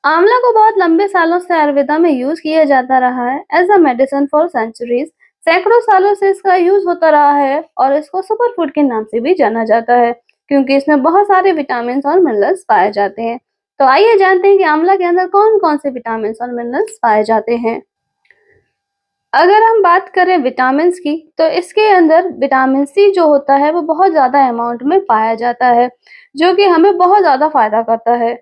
आंवला को बहुत लंबे सालों से आयुर्वेदा में यूज किया जाता रहा है as a medicine for centuries. सैकड़ों सालों से इसका यूज होता रहा है और इसको सुपर फूड के नाम से भी जाना जाता है क्योंकि इसमें बहुत सारे विटामिन और मिनरल्स पाए जाते हैं। तो आइए जानते हैं कि आंवला के अंदर कौन कौन से विटामिन और मिनरल्स पाए जाते हैं। अगर हम बात करें विटामिन की तो इसके अंदर विटामिन सी जो होता है वो बहुत ज्यादा अमाउंट में पाया जाता है, जो कि हमें बहुत ज्यादा फायदा करता है।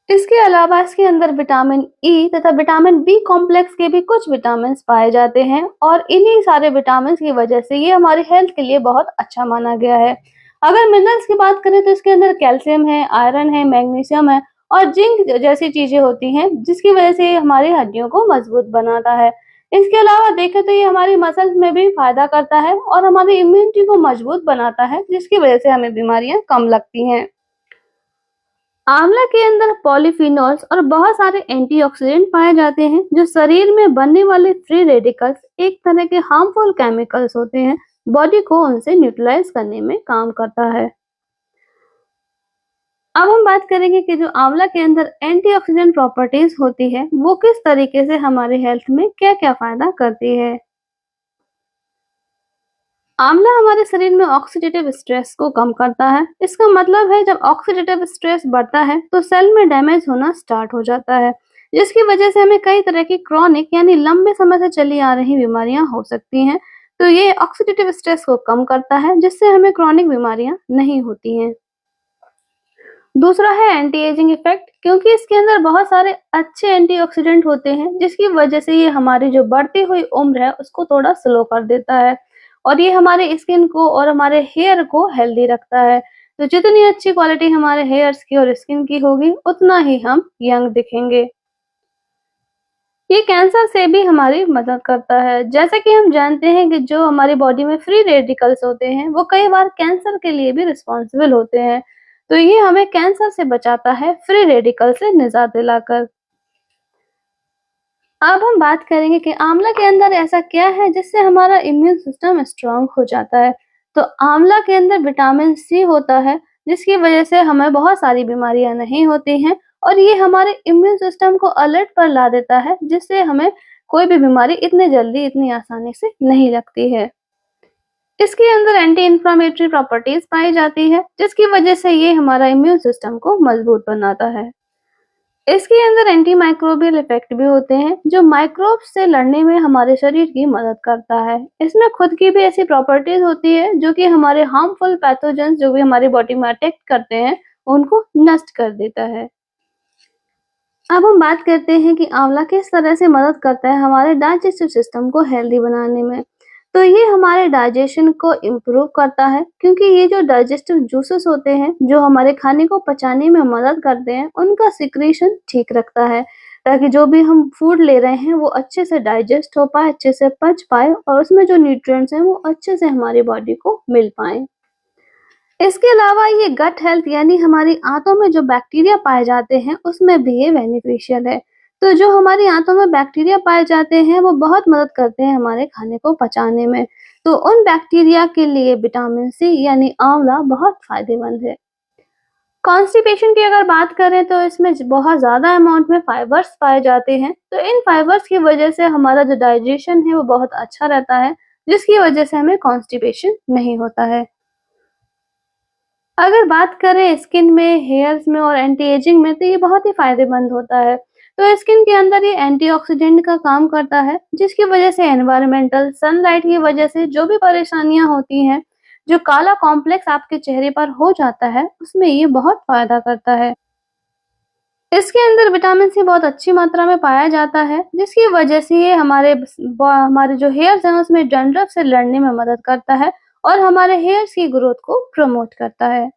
इसके अलावा इसके अंदर विटामिन ई तथा विटामिन बी कॉम्प्लेक्स के भी कुछ विटामिन पाए जाते हैं और इन्हीं सारे विटामिन की वजह से ये हमारी हेल्थ के लिए बहुत अच्छा माना गया है। अगर मिनरल्स की बात करें तो इसके अंदर कैल्शियम है, आयरन है, मैग्नीशियम है और जिंक जैसी चीजें होती हैं जिसकी वजह से ये हमारी हड्डियों को मजबूत बनाता है। इसके अलावा देखें तो ये हमारी मसल्स में भी फायदा करता है और हमारी इम्यूनिटी को मजबूत बनाता है जिसकी वजह से हमें बीमारियां कम लगती हैं। आंवला के अंदर पॉलीफिनोल्स और बहुत सारे एंटीऑक्सीडेंट पाए जाते हैं जो शरीर में बनने वाले फ्री रेडिकल्स, एक तरह के हार्मफुल केमिकल्स होते हैं, बॉडी को उनसे न्यूट्रलाइज करने में काम करता है। अब हम बात करेंगे कि जो आंवला के अंदर एंटीऑक्सीडेंट प्रॉपर्टीज होती है वो किस तरीके से हमारे हेल्थ में क्या क्या फायदा करती है। आंवला हमारे शरीर में ऑक्सीडेटिव स्ट्रेस को कम करता है। इसका मतलब है जब ऑक्सीडेटिव स्ट्रेस बढ़ता है तो सेल में डैमेज होना स्टार्ट हो जाता है, जिसकी वजह से हमें कई तरह की क्रॉनिक यानी लंबे समय से चली आ रही बीमारियां हो सकती हैं। तो ये ऑक्सीडेटिव स्ट्रेस को कम करता है जिससे हमें क्रॉनिक बीमारियां नहीं होती हैं। दूसरा है एंटी एजिंग इफेक्ट, क्योंकि इसके अंदर बहुत सारे अच्छे एंटीऑक्सीडेंट होते हैं जिसकी वजह से ये हमारी जो बढ़ती हुई उम्र है उसको थोड़ा स्लो कर देता है और ये हमारे स्किन को और हमारे हेयर को हेल्दी रखता है। तो जितनी अच्छी क्वालिटी हमारे हेयर्स की और स्किन की होगी उतना ही हम यंग दिखेंगे। ये कैंसर से भी हमारी मदद करता है। जैसे कि हम जानते हैं कि जो हमारी बॉडी में फ्री रेडिकल्स होते हैं वो कई बार कैंसर के लिए भी रिस्पॉन्सिबल होते हैं। तो ये हमें कैंसर से बचाता है फ्री रेडिकल से निजात दिलाकर। अब हम बात करेंगे कि आंवला के अंदर ऐसा क्या है जिससे हमारा इम्यून सिस्टम स्ट्रांग हो जाता है। तो आंवला के अंदर विटामिन सी होता है जिसकी वजह से हमें बहुत सारी बीमारियां नहीं होती हैं और ये हमारे इम्यून सिस्टम को अलर्ट पर ला देता है जिससे हमें कोई भी बीमारी इतने जल्दी इतनी आसानी से नहीं लगती है। इसके अंदर एंटी इंफ्लेमेटरी प्रॉपर्टीज पाई जाती है जिसकी वजह से ये हमारा इम्यून सिस्टम को मजबूत बनाता है। इसके अंदर एंटी माइक्रोबियल इफेक्ट भी होते हैं जो माइक्रोब्स से लड़ने में हमारे शरीर की मदद करता है। इसमें खुद की भी ऐसी प्रॉपर्टीज होती है जो कि हमारे हार्मफुल पैथोजेंस जो भी हमारी बॉडी में अटैक करते हैं उनको नष्ट कर देता है। अब हम बात करते हैं कि आंवला किस तरह से मदद करता है हमारे डाइजेस्टिव सिस्टम को हेल्दी बनाने में। तो ये हमारे डाइजेशन को इम्प्रूव करता है क्योंकि ये जो डाइजेस्टिव जूसेस होते हैं जो हमारे खाने को पचाने में मदद करते हैं उनका सिक्रीशन ठीक रखता है ताकि जो भी हम फूड ले रहे हैं वो अच्छे से डाइजेस्ट हो पाए, अच्छे से पच पाए और उसमें जो न्यूट्रिएंट्स हैं वो अच्छे से हमारी बॉडी को मिल पाए। इसके अलावा ये गट हेल्थ यानी हमारी आंतों में जो बैक्टीरिया पाए जाते हैं उसमें भी ये बेनिफिशियल है। तो जो हमारी आंतों में बैक्टीरिया पाए जाते हैं वो बहुत मदद करते हैं हमारे खाने को पचाने में। तो उन बैक्टीरिया के लिए विटामिन सी यानी आंवला बहुत फायदेमंद है। कॉन्स्टिपेशन की अगर बात करें तो इसमें बहुत ज्यादा अमाउंट में फाइबर्स पाए जाते हैं। तो इन फाइबर्स की वजह से हमारा जो डाइजेशन है वो बहुत अच्छा रहता है जिसकी वजह से हमें कॉन्स्टिपेशन नहीं होता है। अगर बात करें स्किन में, हेयर्स में और एंटी एजिंग में तो ये बहुत ही फायदेमंद होता है। तो स्किन के अंदर ये एंटीऑक्सीडेंट का काम करता है जिसकी वजह से एनवायरमेंटल सनलाइट की वजह से जो भी परेशानियां होती हैं, जो काला कॉम्प्लेक्स आपके चेहरे पर हो जाता है उसमें ये बहुत फायदा करता है। इसके अंदर विटामिन सी बहुत अच्छी मात्रा में पाया जाता है जिसकी वजह से ये हमारे जो हेयर्स हैं उसमें डैंड्रफ से लड़ने में मदद करता है और हमारे हेयर्स की ग्रोथ को प्रमोट करता है।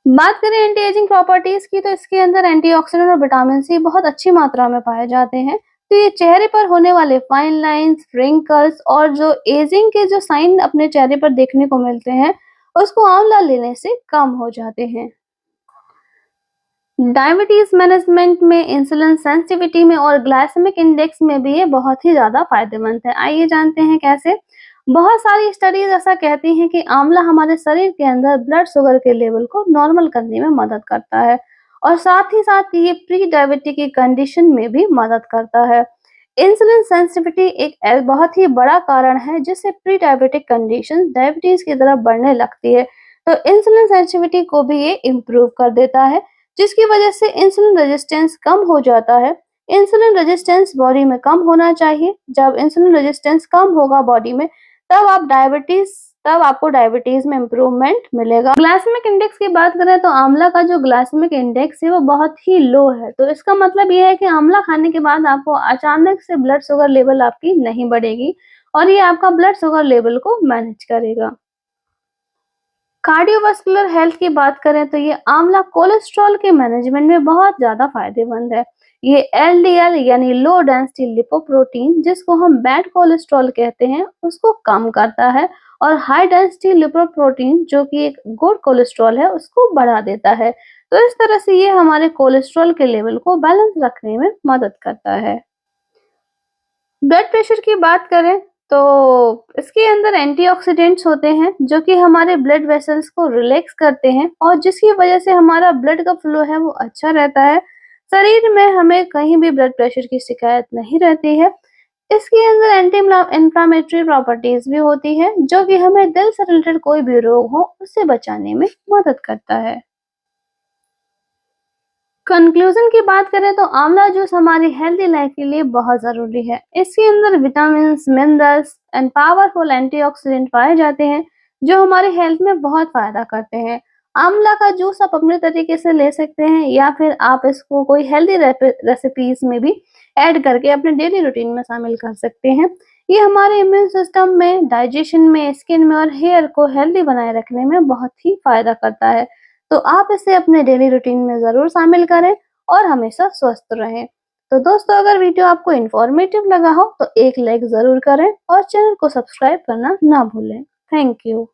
बात करें एंटी एजिंग प्रॉपर्टीज की तो इसके अंदर एंटीऑक्सीडेंट और विटामिन सी बहुत अच्छी मात्रा में पाए जाते हैं। तो ये चेहरे पर होने वाले फाइन लाइंस, रिंकल्स और जो एजिंग के जो साइन अपने चेहरे पर देखने को मिलते हैं उसको आंवला लेने से कम हो जाते हैं। डायबिटीज मैनेजमेंट में, इंसुलिन सेंसिटिविटी में और ग्लाइसेमिक इंडेक्स में भी ये बहुत ही ज्यादा फायदेमंद है। आइए जानते हैं कैसे। बहुत सारी स्टडीज ऐसा कहती हैं कि आंवला हमारे शरीर के अंदर ब्लड शुगर के लेवल को नॉर्मल करने में मदद करता है और साथ ही साथ ये प्री डायबिटिक की कंडीशन में भी मदद करता है। इंसुलिन सेंसिटिविटी एक बहुत ही बड़ा कारण है जिससे प्री डायबिटिक कंडीशन डायबिटीज की तरफ बढ़ने लगती है। तो इंसुलिन सेंसिटिविटी को भी ये इम्प्रूव कर देता है, जिसकी वजह से इंसुलिन रेजिस्टेंस कम हो जाता है। इंसुलिन रेजिस्टेंस बॉडी में कम होना चाहिए। जब इंसुलिन रेजिस्टेंस कम होगा बॉडी में, तब आपको डायबिटीज में इम्प्रूवमेंट मिलेगा। ग्लाइसेमिक इंडेक्स की बात करें तो आंवला का जो ग्लाइसेमिक इंडेक्स है वो बहुत ही लो है। तो इसका मतलब ये है कि आंवला खाने के बाद आपको अचानक से ब्लड शुगर लेवल आपकी नहीं बढ़ेगी और ये आपका ब्लड शुगर लेवल को मैनेज करेगा। कार्डियोवास्कुलर हेल्थ की बात करें तो ये आंवला कोलेस्ट्रॉल के मैनेजमेंट में बहुत ज्यादा फायदेमंद है। ये एलडीएल यानी लो डेंसिटी लिपोप्रोटीन, जिसको हम बैड कोलेस्ट्रॉल कहते हैं, उसको कम करता है और हाई डेंसिटी लिपोप्रोटीन जो कि एक गुड कोलेस्ट्रॉल है उसको बढ़ा देता है। तो इस तरह से ये हमारे कोलेस्ट्रॉल के लेवल को बैलेंस रखने में मदद करता है। ब्लड प्रेशर की बात करें तो इसके अंदर एंटीऑक्सीडेंट्स होते हैं जो कि हमारे ब्लड वेसल्स को रिलैक्स करते हैं और जिसकी वजह से हमारा ब्लड का फ्लो है वो अच्छा रहता है। शरीर में हमें कहीं भी ब्लड प्रेशर की शिकायत नहीं रहती है। इसके अंदर एंटी इंफ्लामेटरी प्रॉपर्टीज भी होती है जो कि हमें दिल से रिलेटेड कोई भी रोग हो उससे बचाने में मदद करता है। कंक्लूजन की बात करें तो आंवला जूस हमारी हेल्दी लाइफ के लिए बहुत जरूरी है। इसके अंदर vitamin, minerals and powerful antioxidant पाए जाते हैं जो हमारी हेल्थ में बहुत फायदा करते हैं। आंवला का जूस आप अपने तरीके से ले सकते हैं या फिर आप इसको कोई हेल्दी रेसिपीज में भी ऐड करके अपने डेली रूटीन में शामिल कर सकते हैं। ये हमारे इम्यून सिस्टम में, डाइजेशन में, स्किन में और हेयर को हेल्दी बनाए रखने में बहुत ही फायदा करता है। तो आप इसे अपने डेली रूटीन में ज़रूर शामिल करें और हमेशा स्वस्थ रहें। तो दोस्तों, अगर वीडियो आपको इन्फॉर्मेटिव लगा हो तो एक लाइक ज़रूर करें और चैनल को सब्सक्राइब करना ना भूलें। Thank you.